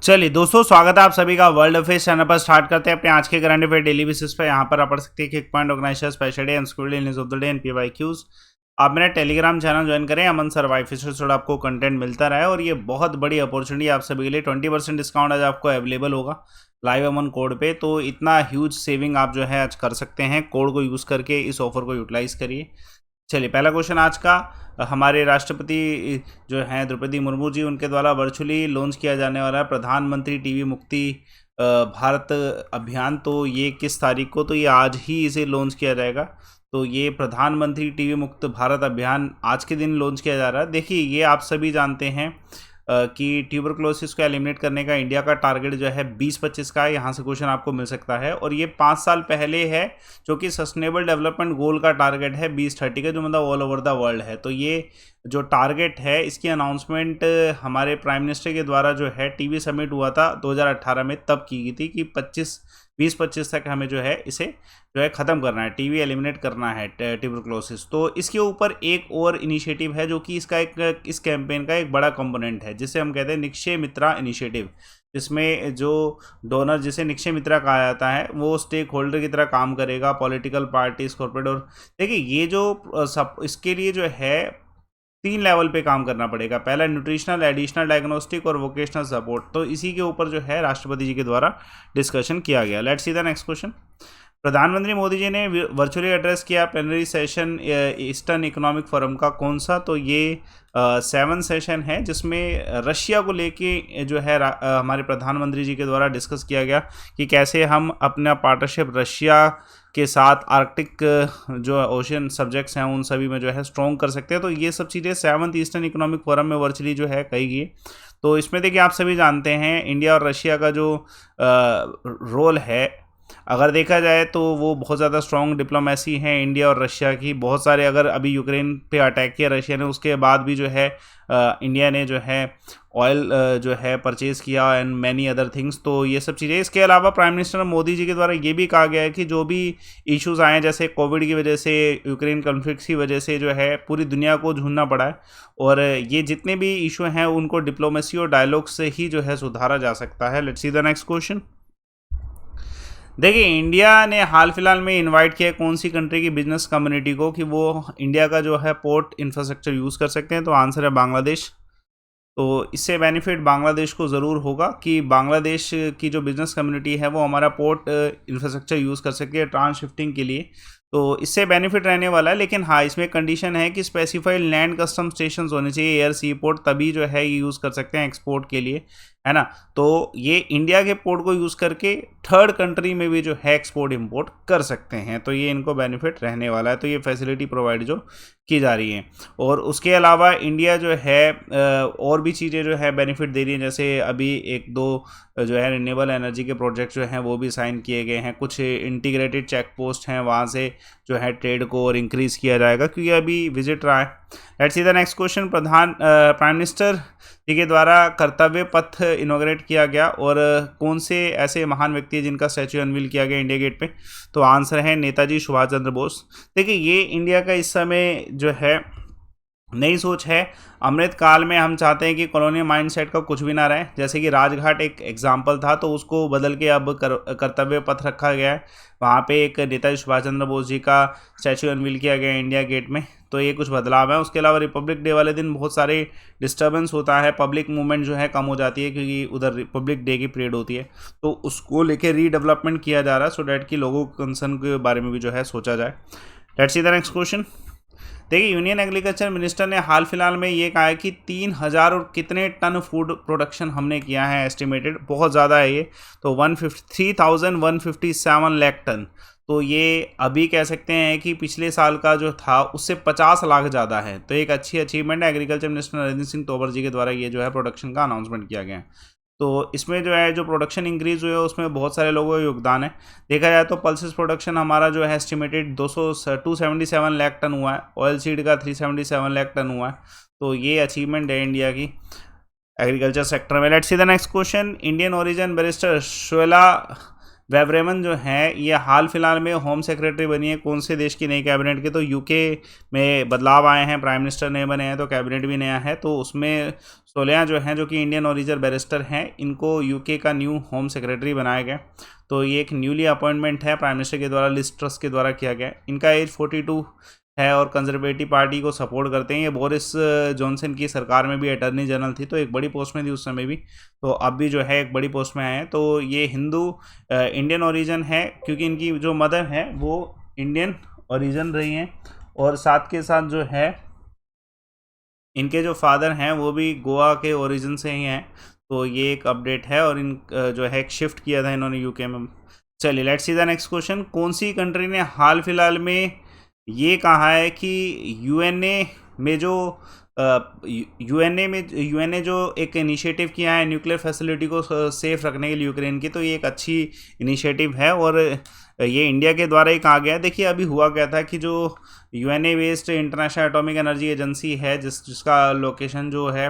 चलिए दोस्तों, स्वागत है आप सभी का वर्ल्ड अफेयर्स चैनल पर। स्टार्ट करते हैं अपने आज के करंट अफेयर डेली बेसिस पे। यहाँ पर आप पढ़ सकते हैं कि point organizer special day and school day news of the day and PYQs. आप मेरा टेलीग्राम चैनल ज्वाइन करें, अमन सर वाई से आपको कंटेंट मिलता रहा है और ये बहुत बड़ी अपॉर्चुनिटी आप सभी के लिए। 20% डिस्काउंट आज आपको अवेलेबल होगा लाइव अमन कोड पे। तो इतना ह्यूज सेविंग आप जो है आज कर सकते हैं, कोड को यूज़ करके इस ऑफर को यूटिलाइज करिए। चलिए, पहला क्वेश्चन आज का, हमारे राष्ट्रपति जो हैं द्रौपदी मुर्मू जी, उनके द्वारा वर्चुअली लॉन्च किया जाने वाला है प्रधानमंत्री टीबी मुक्ति भारत अभियान। तो ये किस तारीख को? तो ये आज ही इसे लॉन्च किया जाएगा। तो ये प्रधानमंत्री टीबी मुक्त भारत अभियान आज के दिन लॉन्च किया जा रहा है। देखिए, ये आप सभी जानते हैं कि ट्यूबरक्लोसिस को एलिमिनेट करने का इंडिया का टारगेट जो है 2025 का है। यहाँ से क्वेश्चन आपको मिल सकता है और ये 5 साल पहले है, जो कि सस्टेनेबल डेवलपमेंट गोल का टारगेट है 2030 का, जो मतलब ऑल ओवर द वर्ल्ड है। तो ये जो टारगेट है, इसकी अनाउंसमेंट हमारे प्राइम मिनिस्टर के द्वारा जो है टीबी समिट हुआ था 2018 में, तब की गई थी कि 2025 तक हमें जो है इसे जो है ख़त्म करना है, टीबी एलिमिनेट करना है, ट्यूबरक्लोसिस। तो इसके ऊपर एक और इनिशिएटिव है जो कि इसका इस कैंपेन का एक बड़ा कंपोनेंट है, जिसे हम कहते हैं निक्षय मित्रा इनिशिएटिव। जिसमें जो डोनर, जिसे निक्षय मित्रा कहा जाता है, वो स्टेक होल्डर की तरह काम करेगा, पॉलिटिकल पार्टीज, कॉर्पोरेट। और देखिए, ये जो सब इसके लिए जो है 3 लेवल पे काम करना पड़ेगा। पहला न्यूट्रिशनल, एडिशनल डायग्नोस्टिक और वोकेशनल सपोर्ट। तो इसी के ऊपर जो है राष्ट्रपति जी के द्वारा डिस्कशन किया गया। Let's see the next question. प्रधानमंत्री मोदी जी ने वर्चुअली एड्रेस किया plenary session eastern economic forum का, कौन सा? तो ये 7th सेशन है, जिसमें रशिया को लेके जो है हमारे प्रधानमंत्री जी के द्वारा डिस्कस किया गया कि कैसे हम अपना पार्टनरशिप रशिया के साथ आर्कटिक जो ओशियन सब्जेक्ट्स हैं उन सभी में जो है स्ट्रॉन्ग कर सकते हैं। तो ये सब चीज़ें 7th ईस्टर्न इकोनॉमिक फोरम में वर्चुअली जो है कही गई। तो इसमें देखिए, आप सभी जानते हैं इंडिया और रशिया का जो रोल है, अगर देखा जाए तो वो बहुत ज़्यादा स्ट्रॉन्ग डिप्लोमेसी है इंडिया और रशिया की। बहुत सारे, अगर अभी यूक्रेन पे अटैक किया रशिया ने, उसके बाद भी जो है इंडिया ने जो है ऑयल जो है परचेज़ किया एंड मैनी अदर थिंग्स। तो ये सब चीज़ें, इसके अलावा प्राइम मिनिस्टर मोदी जी के द्वारा ये भी कहा गया है कि जो भी इश्यूज़ आए, जैसे कोविड की वजह से, यूक्रेन कॉन्फ्लिक्ट की वजह से जो है पूरी दुनिया को झूलना पड़ा है, और ये जितने भी इशू हैं उनको डिप्लोमेसी और डायलॉग से ही जो है सुधारा जा सकता है। Let's see the next question. देखिए, इंडिया ने हाल फिलहाल में इनवाइट किया कौन सी कंट्री की बिजनेस कम्युनिटी को कि वो इंडिया का जो है पोर्ट इंफ्रास्ट्रक्चर यूज़ कर सकते हैं? तो आंसर है बांग्लादेश। तो इससे बेनिफिट बांग्लादेश को ज़रूर होगा कि बांग्लादेश की जो बिज़नेस कम्युनिटी है वो हमारा पोर्ट इंफ्रास्ट्रक्चर यूज़ कर सकती है ट्रांसशिफ्टिंग के लिए। तो इससे बेनिफिट रहने वाला है, लेकिन हाँ, इसमें कंडीशन है कि स्पेसिफाइड लैंड कस्टम स्टेशन होने चाहिए, एयर सी पोर्ट, तभी जो है ये यूज़ कर सकते हैं एक्सपोर्ट के लिए, है ना। तो ये इंडिया के पोर्ट को यूज़ करके थर्ड कंट्री में भी जो है एक्सपोर्ट इंपोर्ट कर सकते हैं। तो ये इनको बेनिफिट रहने वाला है। तो ये फैसिलिटी प्रोवाइड जो की जा रही है। और उसके अलावा इंडिया जो है और भी चीज़ें जो है बेनिफिट दे रही है, जैसे अभी 1-2 जो है रिन्यूएबल एनर्जी के प्रोजेक्ट जो हैं वो भी साइन किए गए हैं। कुछ इंटीग्रेटेड चेक पोस्ट हैं, वहाँ से जो है ट्रेड को और इंक्रीज़ किया जाएगा, क्योंकि अभी विजिट रहा है। Let's see the next question. Prime minister ji के द्वारा कर्तव्य पथ इनॉग्रेट किया गया, और कौन से ऐसे महान व्यक्ति हैं जिनका स्टैच्यू अनवील किया गया इंडिया गेट पे? तो आंसर है नेताजी सुभाष चंद्र बोस। देखिए, ये इंडिया का इस समय जो है नई सोच है। अमृत काल में हम चाहते हैं कि कॉलोनियल माइंडसेट का कुछ भी ना रहे। जैसे कि राजघाट एक एग्जाम्पल था, तो उसको बदल के अब कर्तव्य पथ रखा गया है। वहाँ पे एक नेताजी सुभाष चंद्र बोस जी का स्टैच्यू अनवील किया गया इंडिया गेट में। तो ये कुछ बदलाव है। उसके अलावा रिपब्लिक डे वाले दिन बहुत सारे डिस्टर्बेंस होता है, पब्लिक मूवमेंट जो है कम हो जाती है, क्योंकि उधर रिपब्लिक डे की परेड होती है। तो उसको लेके रीडेवलपमेंट किया जा रहा है, सो डैट कि लोगों के कंसर्न के बारे में भी जो है सोचा जाए। Let's see the next question. देखिए, यूनियन एग्रीकल्चर मिनिस्टर ने हाल फिलहाल में ये कहा है कि 3000 और कितने टन फूड प्रोडक्शन हमने किया है, एस्टिमेटेड बहुत ज़्यादा है ये। तो 3,157 लाख टन। तो ये अभी कह सकते हैं कि पिछले साल का जो था उससे 50 लाख ज़्यादा है। तो एक अच्छी अचीवमेंट है। एग्रीकल्चर मिनिस्टर नरेंद्र सिंह तोमर जी के द्वारा ये जो है प्रोडक्शन का अनाउंसमेंट किया गया है। तो इसमें जो है जो प्रोडक्शन इंक्रीज़ हुए उसमें बहुत सारे लोगों का योगदान है। देखा जाए तो पल्सेस प्रोडक्शन हमारा जो है एस्टिमेटेड 277 लाख टन हुआ है। ऑयल सीड का 377 लाख टन हुआ है। तो ये अचीवमेंट है इंडिया की एग्रीकल्चर सेक्टर में। Let's see the next question. Indian origin barrister Suella Braverman जो है ये हाल फिलहाल में होम सेक्रेटरी बनी है कौन से देश की नई कैबिनेट के? तो यूके में बदलाव आए हैं, प्राइम मिनिस्टर नए बने हैं तो कैबिनेट भी नया है। तो उसमें सोलिया जो हैं, जो कि इंडियन ओरिजिन बैरिस्टर हैं, इनको यूके का न्यू होम सेक्रेटरी बनाया गया। तो ये एक न्यूली अपॉइंटमेंट है, प्राइम मिनिस्टर के द्वारा, लिज ट्रस के द्वारा किया गया। इनका एज 42 है और कंजर्वेटिव पार्टी को सपोर्ट करते हैं। ये बोरिस जॉनसन की सरकार में भी अटर्नी जनरल थी, तो एक बड़ी पोस्ट में थी उस समय भी, तो अब भी जो है एक बड़ी पोस्ट में आए हैं। तो ये हिंदू इंडियन ओरिजिन है, क्योंकि इनकी जो मदर है वो इंडियन ओरिजिन रही हैं, और साथ के साथ जो है इनके जो फादर हैं वो भी गोवा के ओरिजिन से ही हैं। तो ये एक अपडेट है, और इन जो है एक शिफ्ट किया था इन्होंने यूके में। चलिए let's see the next question. कौन सी कंट्री ने हाल फिलहाल में ये कहा है कि यूएनए में जो यूएनए जो एक इनिशिएटिव किया है न्यूक्लियर फैसिलिटी को सेफ रखने के लिए यूक्रेन की, तो ये एक अच्छी इनिशिएटिव है, और ये इंडिया के द्वारा ही कहा गया है। देखिए अभी हुआ क्या था कि जो UNA based international atomic energy agency है, जिसका लोकेशन जो है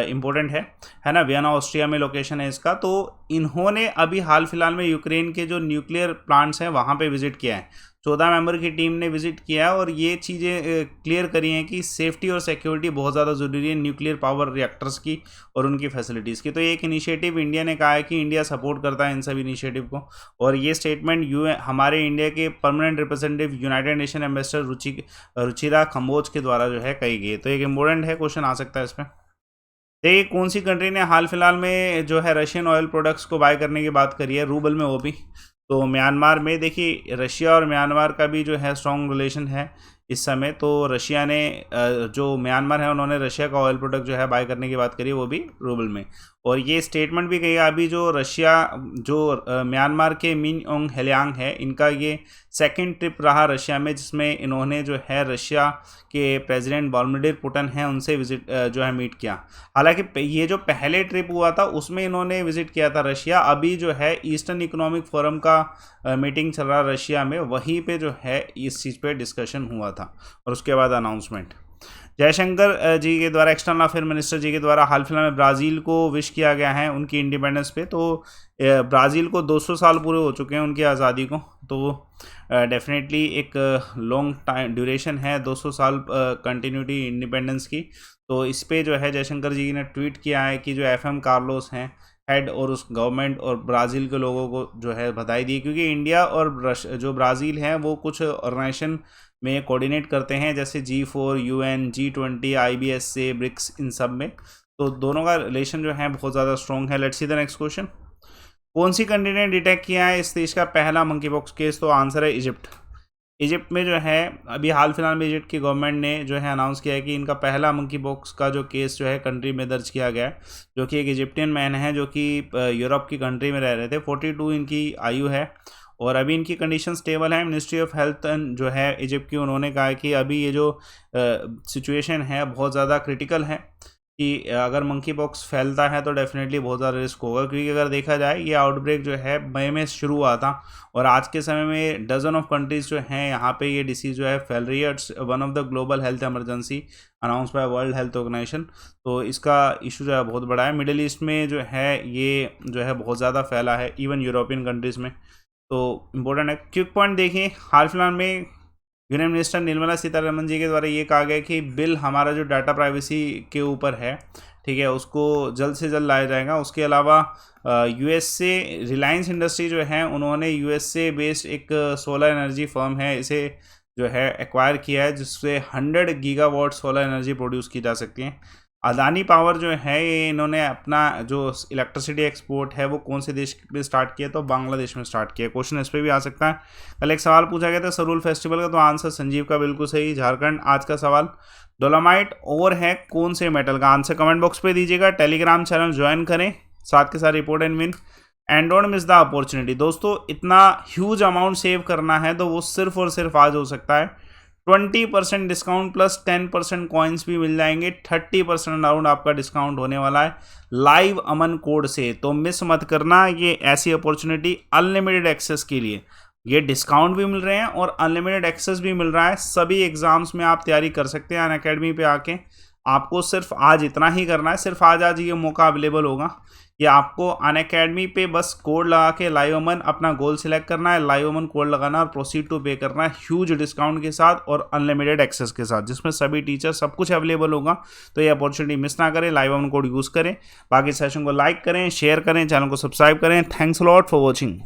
इम्पोर्टेंट है ना, वियना ऑस्ट्रिया में लोकेशन है इसका। तो इन्होंने अभी हाल फिलहाल में यूक्रेन के जो न्यूक्लियर प्लांट्स हैं वहाँ पे विजिट किया है। 14 मेंबर की टीम ने विजिट किया है, और ये चीज़ें क्लियर करी हैं कि सेफ्टी और सिक्योरिटी बहुत ज़्यादा ज़रूरी है न्यूक्लियर पावर रिएक्टर्स की और उनकी फैसिलिटीज़ की। तो ये एक इनिशिएटिव इंडिया ने कहा है कि इंडिया सपोर्ट करता है इन सब इनिशिएटिव को, और ये स्टेटमेंट हमारे इंडिया के permanent representative United Nation ambassador Ruchira Kamboj के द्वारा जो है कही गई। तो एक इम्पोर्टेंट है, क्वेश्चन आ सकता है इसमें। देखिए कौन सी कंट्री ने हाल फिलहाल में जो है रशियन ऑयल प्रोडक्ट्स को बाय करने की बात करी है, रूबल में वो भी? तो म्यांमार में। देखिए रशिया और म्यांमार का भी जो है स्ट्रॉन्ग रिलेशन है इस समय। तो रशिया ने जो म्यांमार है उन्होंने रशिया का ऑयल प्रोडक्ट जो है बाय करने की बात करी, वो भी रूबल में। और ये स्टेटमेंट भी कही अभी जो रशिया जो म्यांमार के मिन ओंग हेलियांग है, इनका ये सेकंड ट्रिप रहा रशिया में, जिसमें इन्होंने जो है रशिया के प्रेसिडेंट व्लादिमीर पुतिन हैं उनसे विजिट जो है मीट किया। हालांकि ये जो पहले ट्रिप हुआ था उसमें इन्होंने विजिट किया था रशिया, अभी जो है ईस्टर्न इकोनॉमिक फोरम का मीटिंग चल रहा रशिया में, वहीं पे जो है इस चीज़ पे डिस्कशन हुआ था, और उसके बाद अनाउंसमेंट। जयशंकर जी के द्वारा, एक्सटर्नल अफेयर मिनिस्टर जी के द्वारा हाल फिलहाल में ब्राज़ील को विश किया गया है उनकी इंडिपेंडेंस पे। तो ब्राज़ील को 200 साल पूरे हो चुके हैं उनकी आज़ादी को, तो डेफिनेटली एक लॉन्ग टाइम ड्यूरेशन है 200 साल कंटिन्यूटी इंडिपेंडेंस की। तो इस पे जो है जयशंकर जी ने ट्वीट किया है कि जो FM कार्लोस हैं हेड, और उस गवर्नमेंट और ब्राज़ील के लोगों को जो है बधाई दी, क्योंकि इंडिया और जो ब्राज़ील हैं वो कुछ ऑर्गेनाइजेशन में कोऑर्डिनेट करते हैं, जैसे G4, UN, G20, IBS से ब्रिक्स, इन सब में। तो दोनों का रिलेशन जो है बहुत ज़्यादा स्ट्रॉन्ग है। Let's see the next question. कौन सी कंट्री ने डिटेक्ट किया है इस देश का पहला मंकी पॉक्स केस? तो आंसर है इजिप्ट। इजिप्ट में जो है अभी हाल फिलहाल में इजिप्ट की गवर्नमेंट ने जो है अनाउंस किया है कि इनका पहला मंकी पॉक्स का जो केस जो है कंट्री में दर्ज किया गया है, जो कि एक इजिप्टियन मैन है जो कि यूरोप की कंट्री में रह रहे थे। 42 इनकी आयु है, और अभी इनकी कंडीशन स्टेबल है। मिनिस्ट्री ऑफ हेल्थ जो है इजिप्ट की, उन्होंने कहा है कि अभी ये जो सिचुएशन है बहुत ज़्यादा क्रिटिकल है, कि अगर मंकी पॉक्स फैलता है तो डेफिनेटली बहुत ज़्यादा रिस्क होगा, क्योंकि अगर देखा जाए ये आउटब्रेक जो है मई में शुरू हुआ था, और आज के समय में डजन ऑफ कंट्रीज़ जो हैं यहाँ पे ये डिसीज़ जो है फैल रही है। It's one of the global health emergency announce by World Health Organization. तो इसका इशू जो है बहुत बड़ा है। मिडिल ईस्ट में जो है ये जो है बहुत ज़्यादा फैला है, इवन यूरोपियन कंट्रीज़ में। तो इम्पोर्टेंट है। क्विक पॉइंट देखिए, हाल फिलहाल में यूनियन मिनिस्टर निर्मला सीतारमन जी के द्वारा ये कहा गया कि बिल हमारा जो डाटा प्राइवेसी के ऊपर है, ठीक है, उसको जल्द से जल्द लाया जाएगा। उसके अलावा US से रिलायंस इंडस्ट्री जो है उन्होंने US से बेस्ड एक सोलर एनर्जी फर्म है, इसे जो है एक्वायर किया है, जिससे 100 गीगावाट सोलर एनर्जी प्रोड्यूस की जा सकती है। अदानी पावर जो है ये इन्होंने अपना जो इलेक्ट्रिसिटी एक्सपोर्ट है वो कौन से देश में स्टार्ट किया? तो बांग्लादेश में स्टार्ट किया। क्वेश्चन इस पर भी आ सकता है। कल एक सवाल पूछा गया था सरूल फेस्टिवल का, तो आंसर संजीव का बिल्कुल सही, झारखंड। आज का सवाल, डोलोमाइट ओवर है कौन से मेटल का? आंसर कमेंट बॉक्स पे दीजिएगा। टेलीग्राम चैनल ज्वाइन करें, साथ के साथ report and win, and don't miss the opportunity. दोस्तों इतना ह्यूज अमाउंट सेव करना है तो वो सिर्फ और सिर्फ आज हो सकता है। 20% डिस्काउंट प्लस 10% कॉइन्स भी मिल जाएंगे। 30% अराउंड आपका डिस्काउंट होने वाला है लाइव अमन कोड से, तो मिस मत करना। ये ऐसी अपॉर्चुनिटी अनलिमिटेड एक्सेस के लिए, ये डिस्काउंट भी मिल रहे हैं और अनलिमिटेड एक्सेस भी मिल रहा है। सभी एग्जाम्स में आप तैयारी कर सकते हैं अनअकैडमी पे आके। आपको सिर्फ आज इतना ही करना है, सिर्फ आज ये मौका अवेलेबल होगा ये आपको अनअकैडमी पे बस कोड लगा के लाइव अमन अपना गोल सिलेक्ट करना है, लाइव अमन कोड लगाना और प्रोसीड टू पे करना है ह्यूज डिस्काउंट के साथ और अनलिमिटेड एक्सेस के साथ, जिसमें सभी टीचर सब कुछ अवेलेबल होगा। तो ये अपॉर्चुनिटी मिस ना करें, लाइव अमन कोड यूज़ करें। बाकी सेशन को लाइक करें, शेयर करें, चैनल को सब्सक्राइब करें। Thanks a lot for watching.